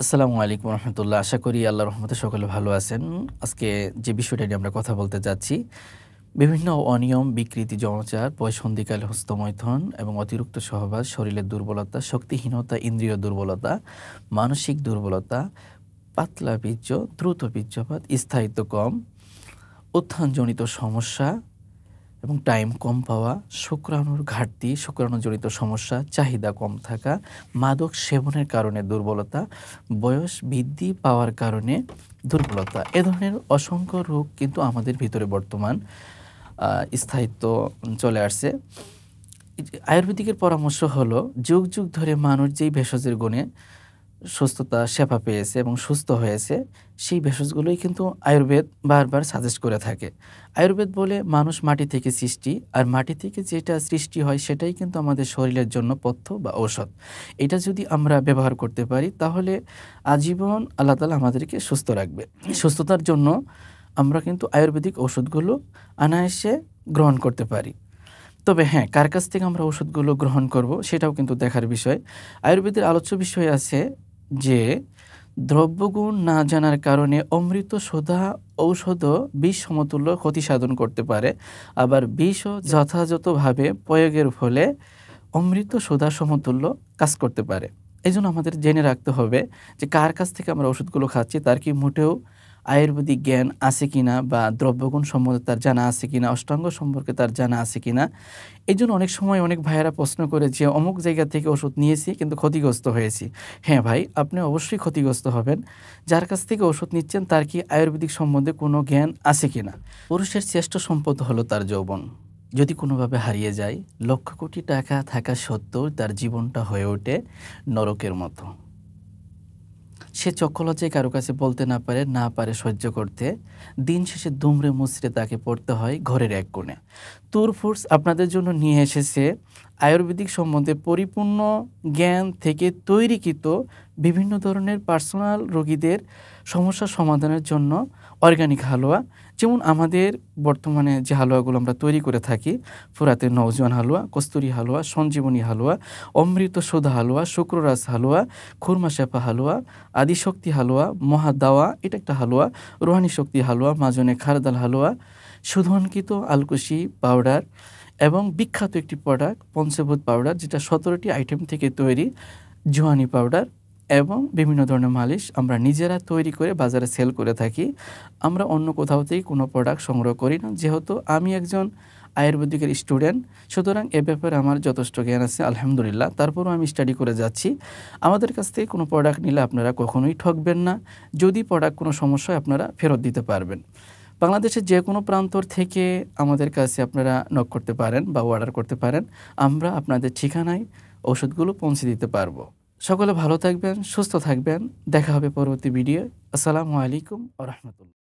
আসসালামু আলাইকুম রহমতুল্লাহ। আশা করি আল্লাহর রহমতে সকলে ভালো আছেন। আজকে যে বিষয়টা নিয়ে আমরা কথা বলতে যাচ্ছি, বিভিন্ন অনিয়ম, বিকৃতি, জনচার, বয়ঃসন্ধিকালে হস্তমৈথুন এবং অতিরিক্ত সহবাস, শরীরের দুর্বলতা, শক্তিহীনতা, ইন্দ্রিয় দুর্বলতা, মানসিক দুর্বলতা, পাতলা বীর্য, দ্রুত বীর্যপাত, স্থায়িত্ব কম, উত্থানজনিত সমস্যা এবং টাইম কম পাওয়া, শুক্রাণুর ঘাটতি, শুক্রাণুজনিত সমস্যা, চাহিদা কম থাকা, মাদক সেবনের কারণে দুর্বলতা, বয়স বৃদ্ধি পাওয়ার কারণে দুর্বলতা, এ ধরনের অসংখ্য রোগ কিন্তু আমাদের ভিতরে বর্তমান স্থায়িত্ব চলে আসছে। আয়ুর্বেদিকের পরামর্শ হলো, যুগ যুগ ধরে মানুষ যেই ভেষজের গুণে সুস্থতা সেবা পেয়েছে এবং সুস্থ হয়েছে, সেই ভেষজগুলোই কিন্তু আয়ুর্বেদ বারবার সাজেস্ট করে থাকে। আয়ুর্বেদ বলে মানুষ মাটি থেকে সৃষ্টি, আর মাটি থেকে যেটা সৃষ্টি হয় সেটাই কিন্তু আমাদের শরীরের জন্য পথ্য বা ঔষধ। এটা যদি আমরা ব্যবহার করতে পারি তাহলে আজীবন আল্লাহ তাআলা আমাদেরকে সুস্থ রাখবে। সুস্থতার জন্য আমরা কিন্তু আয়ুর্বেদিক ঔষধগুলো অনায়াসে গ্রহণ করতে পারি। তবে হ্যাঁ, কার কাছ থেকে আমরা ওষুধগুলো গ্রহণ করব সেটাও কিন্তু দেখার বিষয়। আয়ুর্বেদের আলোচ্য বিষয় আছে যে, দ্রব্যগুণ না জানার কারণে অমৃত সোধা ঔষধও বিষ সমতুল্য ক্ষতি সাধন করতে পারে। আবার বিষও যথাযথভাবে প্রয়োগের ফলে অমৃত সোধা সমতুল্য কাজ করতে পারে। এজন্য আমাদের জেনে রাখতে হবে যে কার কাছ থেকে আমরা ওষুধগুলো খাচ্ছি তার কি মোটেও আয়ুর্বেদিক জ্ঞান আছে কিনা, বা দ্রব্যগুণ সম্বন্ধে তার জানা আছে কিনা, অষ্টাঙ্গ সম্পর্কে তার জানা আছে কিনা। এইজন্য অনেক সময় অনেক ভাইয়েরা প্রশ্ন করে যে অমুক জায়গা থেকে ওষুধ নিয়েছি কিন্তু ক্ষতিগ্রস্ত হয়েছি। হ্যাঁ ভাই, আপনি অবশ্যই ক্ষতিগ্রস্ত হবেন। যার কাছ থেকে ওষুধ নিচ্ছেন তার কি আয়ুর্বেদিক সম্বন্ধে কোনো জ্ঞান আছে কিনা। পুরুষের শ্রেষ্ঠ সম্পদ হলো তার যৌবন। যদি কোনোভাবে হারিয়ে যায়, লক্ষ কোটি টাকা থাকা সত্ত্বেও তার জীবনটা হয়ে ওঠে নরকের মতো। সে চক্ষুলজ্জায় কারো কাছে বলতে না পারে সহ্য করতে। দিন শেষে দুমড়ে মুচড়ে তাকে পড়তে হয় ঘরের এক কোণে। ট্যুর ফুডস আপনাদের জন্য নিয়ে এসেছে আয়ুর্বেদিক সম্বন্ধে পরিপূর্ণ জ্ঞান থেকে তৈরিকৃত বিভিন্ন ধরনের পার্সোনাল রোগীদের সমস্যা সমাধানের জন্য অর্গানিক হালুয়া। যেমন আমাদের বর্তমানে যে হালুয়াগুলো আমরা তৈরি করে থাকি, ফুরাতের নওজোয়ান হালুয়া, কস্তুরি হালুয়া, সঞ্জীবনী হালুয়া, অমৃত সোধা হালুয়া, শুক্ররাস হালুয়া, খুরমা শেফা হালুয়া, আদিশক্তি হালুয়া, মহাদাওয়া এটা একটা হালুয়া, রোহানি শক্তি হালুয়া, মাজনে খারদাল হালুয়া, সুধনকৃত আলকুশি পাউডার এবং বিখ্যাত একটি প্রোডাক্ট পঞ্চভূত পাউডার, যেটা 17টি আইটেম থেকে তৈরি, জোয়ানি পাউডার এবং বিভিন্ন ধরনের মালিশ আমরা নিজেরা তৈরি করে বাজারে সেল করে থাকি। আমরা অন্য কোথাও থেকে কোনো প্রোডাক্ট সংগ্রহ করি না। যেহেতু আমি একজন আয়ুর্বেদিকের স্টুডেন্ট, সুতরাং এ ব্যাপারে আমার যথেষ্ট জ্ঞান আছে আলহামদুলিল্লাহ। তারপরও আমি স্টাডি করে যাচ্ছি। আমাদের কাছ থেকে কোনো প্রোডাক্ট নিলে আপনারা কখনোই ঠকবেন না। যদি প্রোডাক্ট কোনো সমস্যা হয় আপনারা ফেরত দিতে পারবেন। বাংলাদেশের যে কোনো প্রান্তর থেকে আমাদের কাছে আপনারা নক করতে পারেন বা অর্ডার করতে পারেন। আমরা আপনাদের ঠিকানায় ওষুধগুলো পৌঁছে দিতে পারবো। সকলে ভালো থাকবেন, সুস্থ থাকবেন। দেখা হবে পরবর্তী ভিডিও। আসসালামু আলাইকুম ওয়া রাহমাতুল্লাহ।